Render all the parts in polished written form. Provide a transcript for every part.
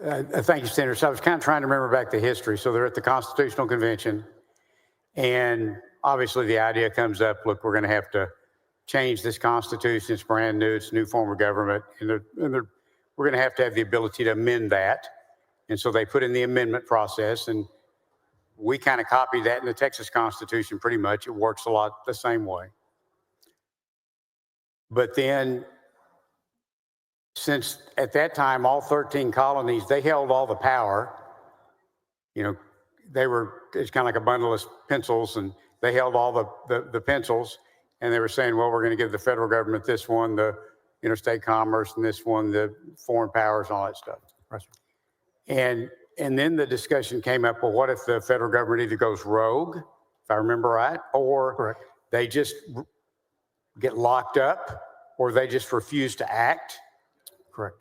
Thank you, Senator. So I was kind of trying to remember back the history. So they're at the Constitutional Convention, and obviously the idea comes up, look, we're going to have to change this Constitution. It's brand new. It's a new form of government. And we're going to have the ability to amend that. And so they put in the amendment process, and we kind of copied that in the Texas Constitution pretty much. It works a lot the same way. But then, since at that time, all 13 colonies, they held all the power. You know, it's kind of like a bundle of pencils, and they held all the pencils, and they were saying, well, we're going to give the federal government this one, the interstate commerce, and this one, the foreign powers, and all that stuff. Right. And then the discussion came up, well, what if the federal government either goes rogue, if I remember right, or Correct. they just get locked up, or they just refuse to act? Correct.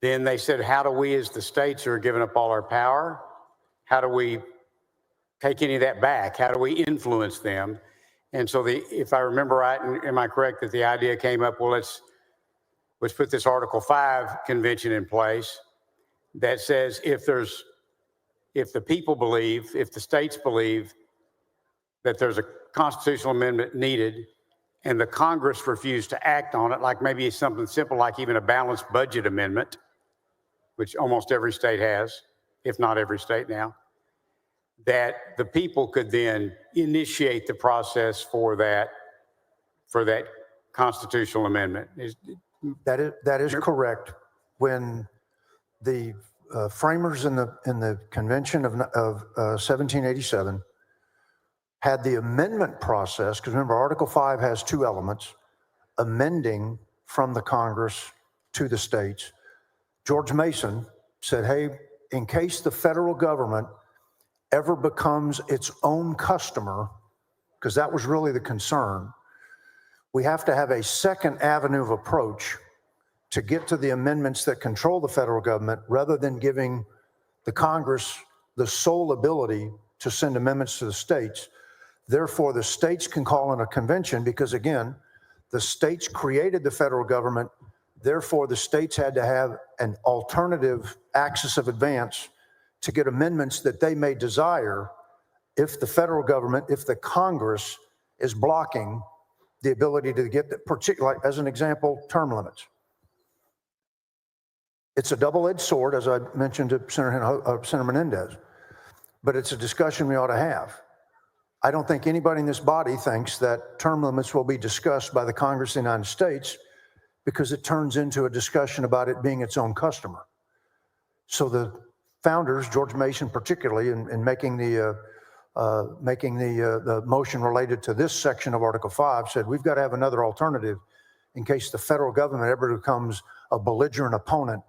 Then they said, how do we as the states who are giving up all our power, how do we take any of that back? How do we influence them? And so if I remember right, and am I correct that the idea came up, well, let's put this Article 5 convention in place that says if the people believe, if the states believe that there's a constitutional amendment needed and the Congress refused to act on it, like maybe something simple like even a balanced budget amendment, which almost every state has, if not every state now, that the people could then initiate the process for that constitutional amendment. That is correct. When the framers in the convention of 1787 had the amendment process, because remember, Article 5 has two elements, amending from the Congress to the states. George Mason said, hey, in case the federal government ever becomes its own customer, because that was really the concern, we have to have a second avenue of approach to get to the amendments that control the federal government, rather than giving the Congress the sole ability to send amendments to the states. Therefore, the states can call in a convention because, again, the states created the federal government. Therefore, the states had to have an alternative axis of advance to get amendments that they may desire if the federal government, if the Congress is blocking the ability to get the particular, as an example, term limits. It's a double-edged sword, as I mentioned to Senator Menendez, but it's a discussion we ought to have. I don't think anybody in this body thinks that term limits will be discussed by the Congress of the United States, because it turns into a discussion about it being its own customer. So the founders, George Mason particularly, in making the motion related to this section of Article 5, said we've got to have another alternative in case the federal government ever becomes a belligerent opponent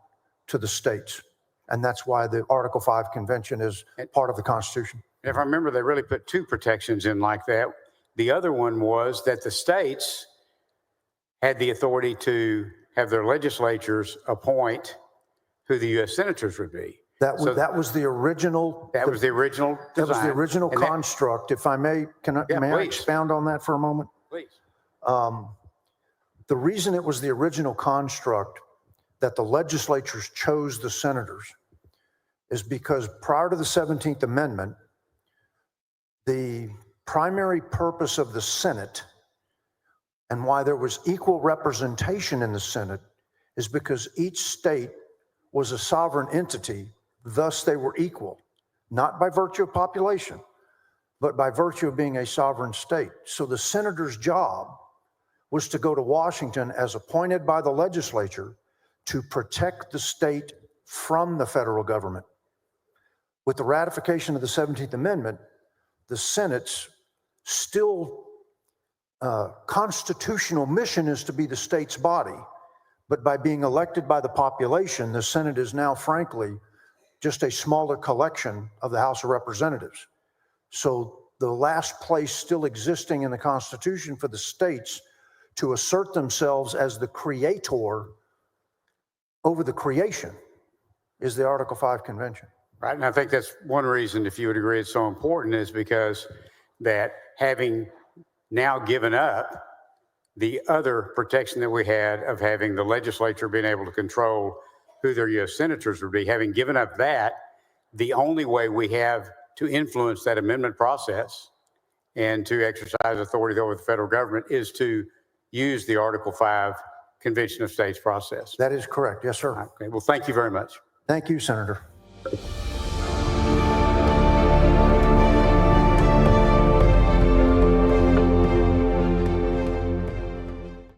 to the states. And that's why the Article 5 convention is part of the Constitution. If I remember, they really put two protections in like that. The other one was that the states had the authority to have their legislatures appoint who the U.S. senators would be. That was the original. That was the original design. That was the original construct. If I may, may I expound on that for a moment? Please. The reason it was the original construct that the legislatures chose the senators is because prior to the 17th Amendment, the primary purpose of the Senate and why there was equal representation in the Senate is because each state was a sovereign entity. Thus, they were equal, not by virtue of population, but by virtue of being a sovereign state. So the senator's job was to go to Washington as appointed by the legislature to protect the state from the federal government. With the ratification of the 17th Amendment, the Senate's still constitutional mission is to be the state's body. But by being elected by the population, the Senate is now, frankly, just a smaller collection of the House of Representatives. So the last place still existing in the Constitution for the states to assert themselves as the creator over the creation is the Article 5 Convention. Right, and I think that's one reason, if you would agree, it's so important, is because that having now given up the other protection that we had of having the legislature being able to control who their U.S. senators would be. Having given up that, the only way we have to influence that amendment process and to exercise authority over the federal government is to use the Article 5 Convention of States process. That is correct. Yes, sir. Okay. Well, thank you very much. Thank you, Senator.